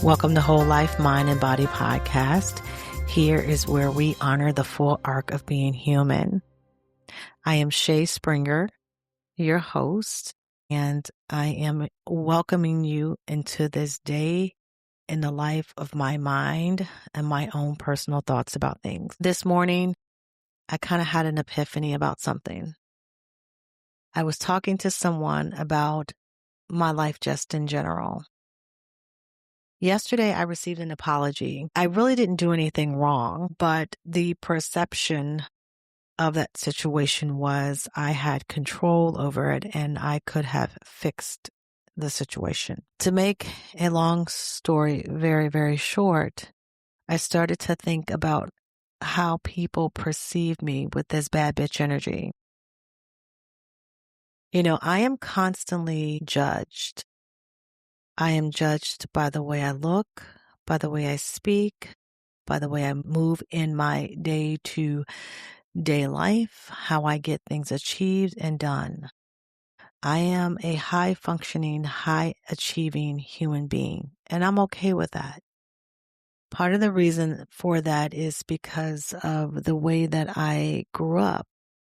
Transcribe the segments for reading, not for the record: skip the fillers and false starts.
Welcome to Whole Life, Mind, and Body Podcast. Here is where we honor the full arc of being human. I am Shay Springer, your host, and I am welcoming you into this day in the life of my mind and my own personal thoughts about things. This morning, I kind of had an epiphany about something. I was talking to someone about my life just in general. Yesterday, I received an apology. I really didn't do anything wrong, but the perception of that situation was I had control over it and I could have fixed the situation. To make a long story very, very short, I started to think about how people perceive me with this bad bitch energy. I am constantly judged. I am judged by the way I look, by the way I speak, by the way I move in my day-to-day life, how I get things achieved and done. I am a high-functioning, high-achieving human being, and I'm okay with that. Part of the reason for that is because of the way that I grew up.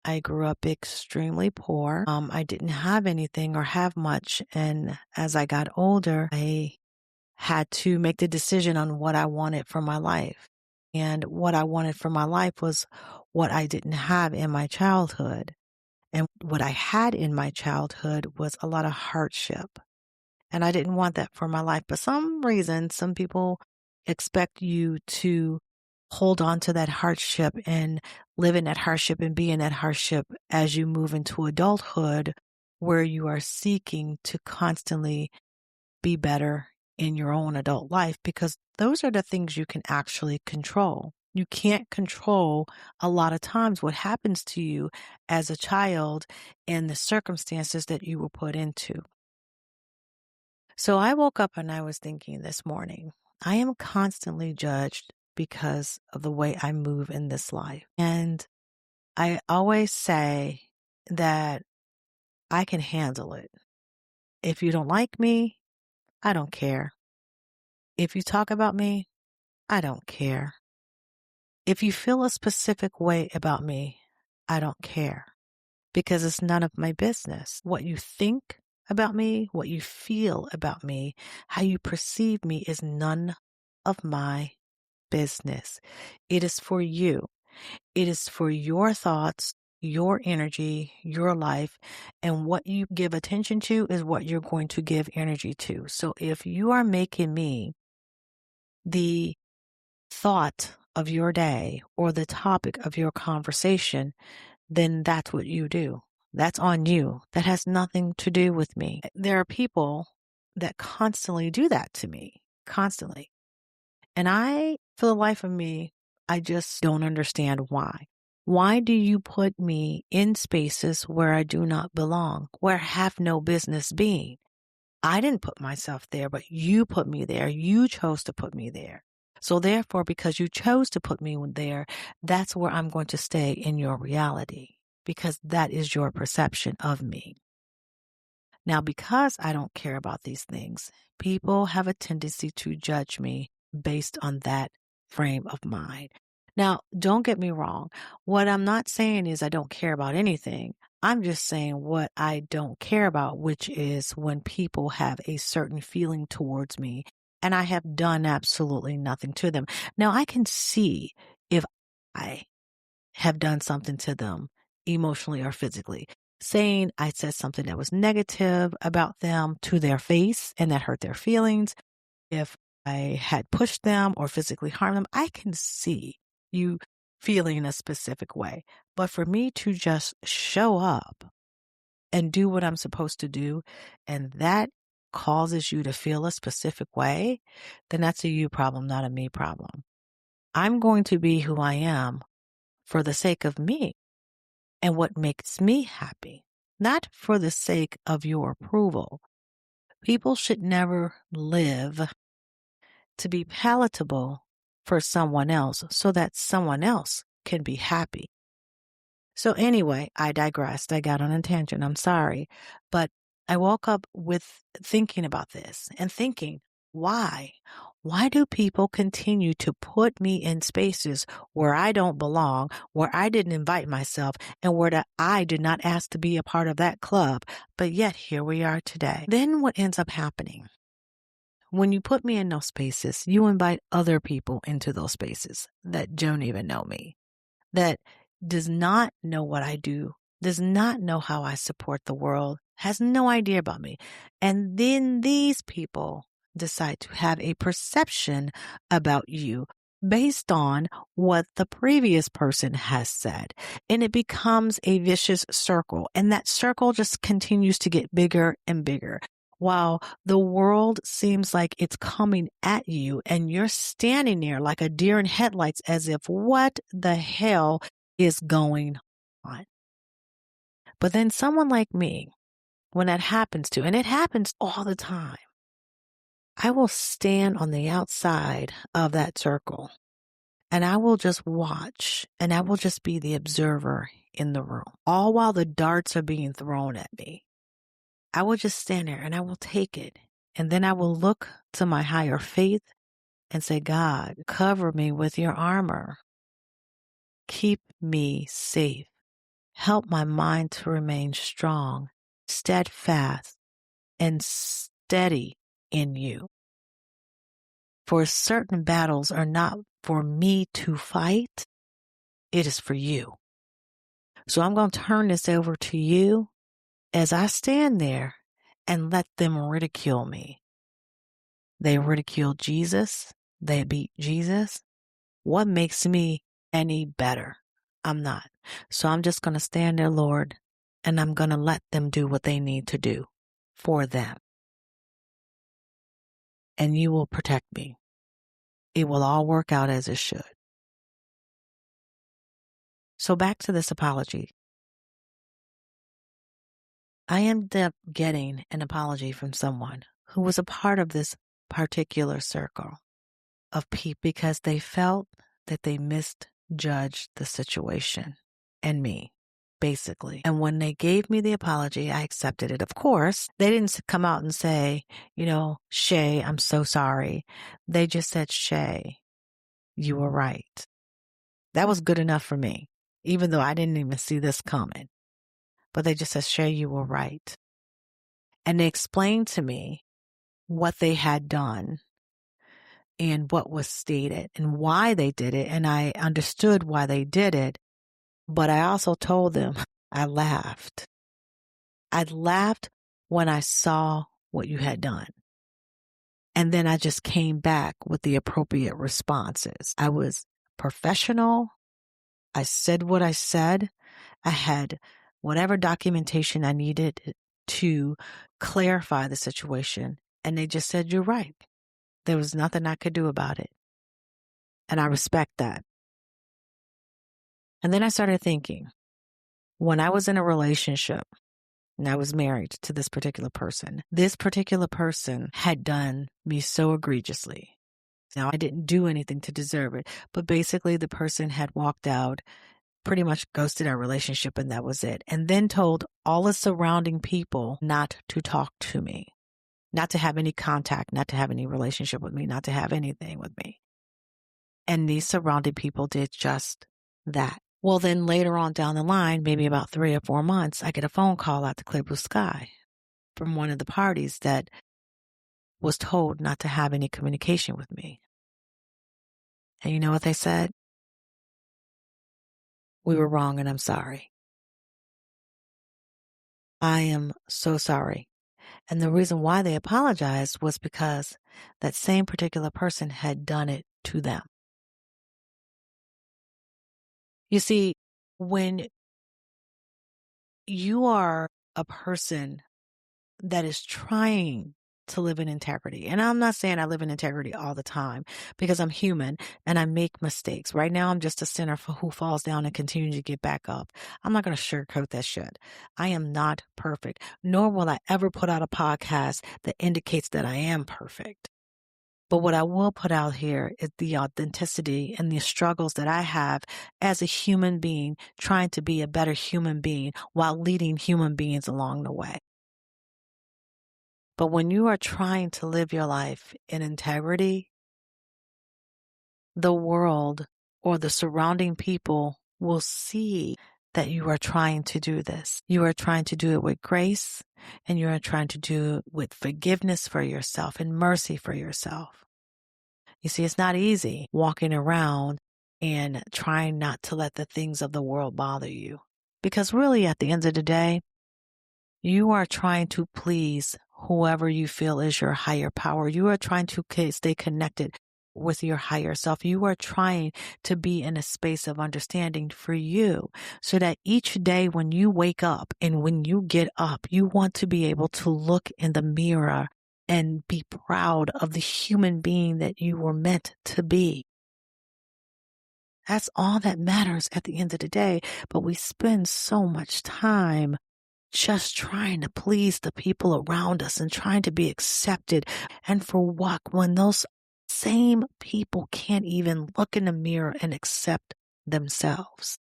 I grew up extremely poor. I didn't have anything or have much. And as I got older, I had to make the decision on what I wanted for my life. And what I wanted for my life was what I didn't have in my childhood. And what I had in my childhood was a lot of hardship. And I didn't want that for my life. But some reason, some people expect you to hold on to that hardship and live in that hardship and be in that hardship as you move into adulthood, where you are seeking to constantly be better in your own adult life, because those are the things you can actually control. You can't control a lot of times what happens to you as a child and the circumstances that you were put into. So I woke up and I was thinking this morning, I am constantly judged because of the way I move in this life. And I always say that I can handle it. If you don't like me, I don't care. If you talk about me, I don't care. If you feel a specific way about me, I don't care, because it's none of my business. What you think about me, what you feel about me, how you perceive me is none of my business. It is for you. It is for your thoughts, your energy, your life, and what you give attention to is what you're going to give energy to. So if you are making me the thought of your day or the topic of your conversation, then that's what you do. That's on you. That has nothing to do with me. There are people that constantly do that to me, constantly. And for the life of me, I just don't understand why. Why do you put me in spaces where I do not belong, where I have no business being? I didn't put myself there, but you put me there. You chose to put me there. So therefore, because you chose to put me there, that's where I'm going to stay in your reality, because that is your perception of me. Now, because I don't care about these things, people have a tendency to judge me based on that frame of mind. Now, don't get me wrong. What I'm not saying is I don't care about anything. I'm just saying what I don't care about, which is when people have a certain feeling towards me and I have done absolutely nothing to them. Now, I can see if I have done something to them emotionally or physically. Saying I said something that was negative about them to their face and that hurt their feelings. If I had pushed them or physically harmed them, I can see you feeling in a specific way. But for me to just show up and do what I'm supposed to do, and that causes you to feel a specific way, then that's a you problem, not a me problem. I'm going to be who I am for the sake of me and what makes me happy, not for the sake of your approval. People should never live to be palatable for someone else so that someone else can be happy. So anyway, I digressed. I got on a tangent. I'm sorry. But I woke up with thinking about this and thinking, why? Why do people continue to put me in spaces where I don't belong, where I didn't invite myself, and where I did not ask to be a part of that club, but yet here we are today? Then what ends up happening? When you put me in those spaces, you invite other people into those spaces that don't even know me, that does not know what I do, does not know how I support the world, has no idea about me. And then these people decide to have a perception about you based on what the previous person has said. And it becomes a vicious circle. And that circle just continues to get bigger and bigger. While the world seems like it's coming at you and you're standing there like a deer in headlights as if, what the hell is going on? But then someone like me, when that happens to, and it happens all the time, I will stand on the outside of that circle and I will just watch and I will just be the observer in the room, all while the darts are being thrown at me. I will just stand there and I will take it. And then I will look to my higher faith and say, God, cover me with your armor. Keep me safe. Help my mind to remain strong, steadfast, and steady in you. For certain battles are not for me to fight. It is for you. So I'm going to turn this over to you as I stand there and let them ridicule me. They ridiculed Jesus. They beat Jesus. What makes me any better? I'm not. So I'm just going to stand there, Lord, and I'm going to let them do what they need to do for them. And you will protect me. It will all work out as it should. So back to this apology. I ended up getting an apology from someone who was a part of this particular circle of people because they felt that they misjudged the situation and me, basically. And when they gave me the apology, I accepted it. Of course, they didn't come out and say, Shay, I'm so sorry. They just said, Shay, you were right. That was good enough for me, even though I didn't even see this coming. But they just said, Shay, you were right. And they explained to me what they had done and what was stated and why they did it. And I understood why they did it. But I also told them I laughed. I laughed when I saw what you had done. And then I just came back with the appropriate responses. I was professional. I said what I said. I had whatever documentation I needed to clarify the situation. And they just said, you're right. There was nothing I could do about it. And I respect that. And then I started thinking, when I was in a relationship and I was married to this particular person had done me so egregiously. Now, I didn't do anything to deserve it, but basically the person had walked out, pretty much ghosted our relationship, and that was it. And then told all the surrounding people not to talk to me, not to have any contact, not to have any relationship with me, not to have anything with me. And these surrounding people did just that. Well, then later on down the line, maybe about 3 or 4 months, I get a phone call out the clear blue sky from one of the parties that was told not to have any communication with me. And you know what they said? We were wrong and I'm sorry. I am so sorry. And the reason why they apologized was because that same particular person had done it to them. You see, when you are a person that is trying to live in integrity, and I'm not saying I live in integrity all the time because I'm human and I make mistakes. Right now, I'm just a sinner who falls down and continues to get back up. I'm not going to sugarcoat that shit. I am not perfect, nor will I ever put out a podcast that indicates that I am perfect. But what I will put out here is the authenticity and the struggles that I have as a human being, trying to be a better human being while leading human beings along the way. But when you are trying to live your life in integrity, the world or the surrounding people will see that you are trying to do this. You are trying to do it with grace, and you are trying to do it with forgiveness for yourself and mercy for yourself. You see, it's not easy walking around and trying not to let the things of the world bother you. Because really, at the end of the day, you are trying to please whoever you feel is your higher power. You are trying to stay connected with your higher self. You are trying to be in a space of understanding for you so that each day when you wake up and when you get up, you want to be able to look in the mirror and be proud of the human being that you were meant to be. That's all that matters at the end of the day. But we spend so much time just trying to please the people around us and trying to be accepted. And for what? When those same people can't even look in the mirror and accept themselves.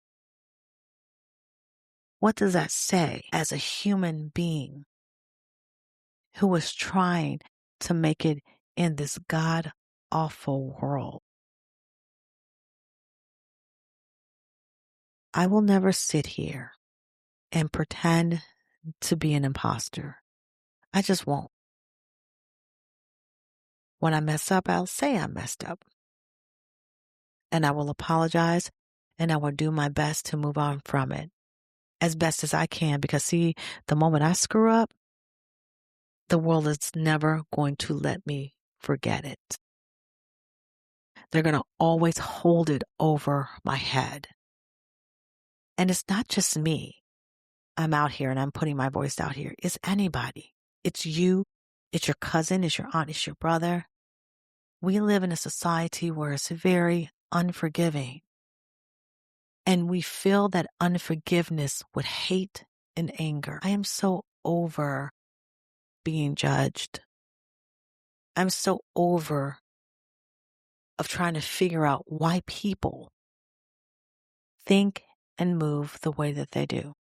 What does that say as a human being who is trying to make it in this god-awful world? I will never sit here and pretend to be an imposter. I just won't. When I mess up, I'll say I messed up. And I will apologize, and I will do my best to move on from it as best as I can. Because see, the moment I screw up, the world is never going to let me forget it. They're going to always hold it over my head. And it's not just me. I'm out here and I'm putting my voice out here. It's anybody. It's you. It's your cousin. It's your aunt. It's your brother. We live in a society where it's very unforgiving. And we fill that unforgiveness with hate and anger. I am so over being judged. I'm so over of trying to figure out why people think and move the way that they do.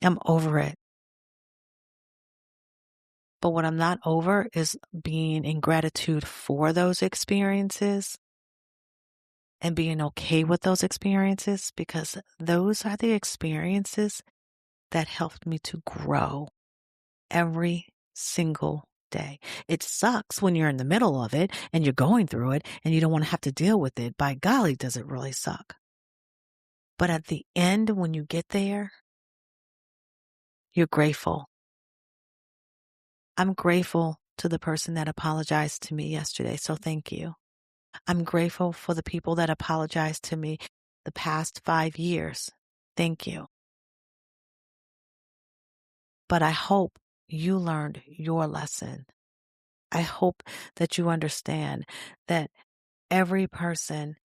I'm over it. But what I'm not over is being in gratitude for those experiences and being okay with those experiences, because those are the experiences that helped me to grow every single day. It sucks when you're in the middle of it and you're going through it and you don't want to have to deal with it. By golly, does it really suck. But at the end, when you get there, you're grateful. I'm grateful to the person that apologized to me yesterday, so thank you. I'm grateful for the people that apologized to me the past 5 years. Thank you. But I hope you learned your lesson. I hope that you understand that every person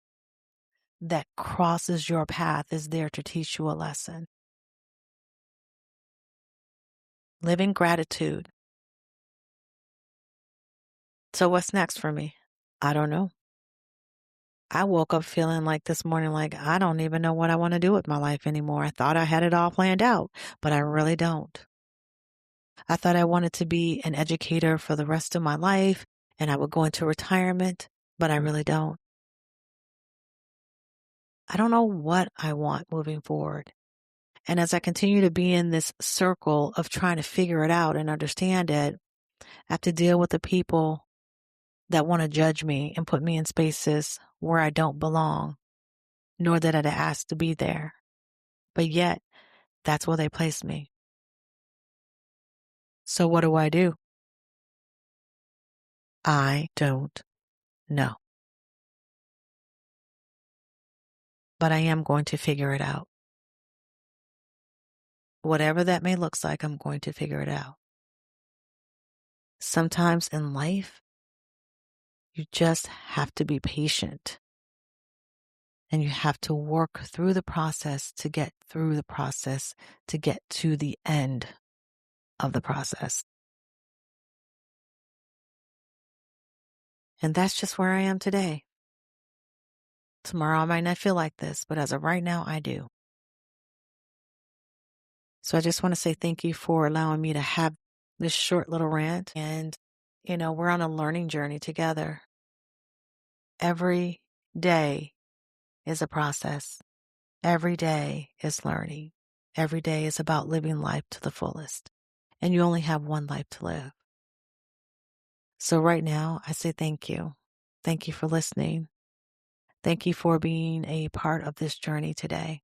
that crosses your path is there to teach you a lesson. Live in gratitude. So what's next for me? I don't know. I woke up feeling like this morning, like I don't even know what I want to do with my life anymore. I thought I had it all planned out, but I really don't. I thought I wanted to be an educator for the rest of my life and I would go into retirement, but I really don't. I don't know what I want moving forward. And as I continue to be in this circle of trying to figure it out and understand it, I have to deal with the people that want to judge me and put me in spaces where I don't belong, nor that I'd asked to be there. But yet, that's where they place me. So what do? I don't know. But I am going to figure it out. Whatever that may look like, I'm going to figure it out. Sometimes in life, you just have to be patient. And you have to work through the process to get through the process to get to the end of the process. And that's just where I am today. Tomorrow I might not feel like this, but as of right now, I do. So I just want to say thank you for allowing me to have this short little rant. And, we're on a learning journey together. Every day is a process. Every day is learning. Every day is about living life to the fullest. And you only have one life to live. So right now, I say thank you. Thank you for listening. Thank you for being a part of this journey today.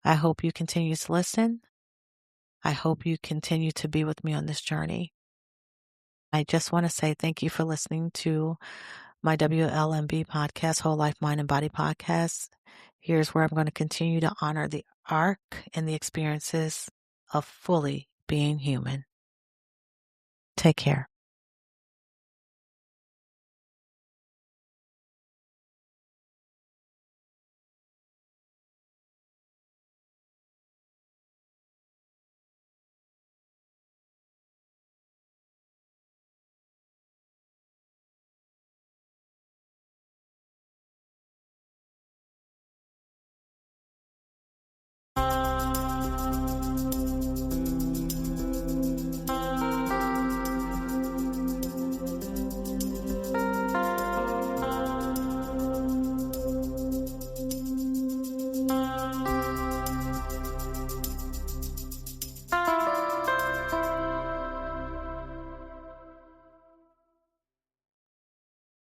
I hope you continue to listen. I hope you continue to be with me on this journey. I just want to say thank you for listening to my WLMB podcast, Whole Life, Mind, and Body podcast. Here's where I'm going to continue to honor the arc and the experiences of fully being human. Take care.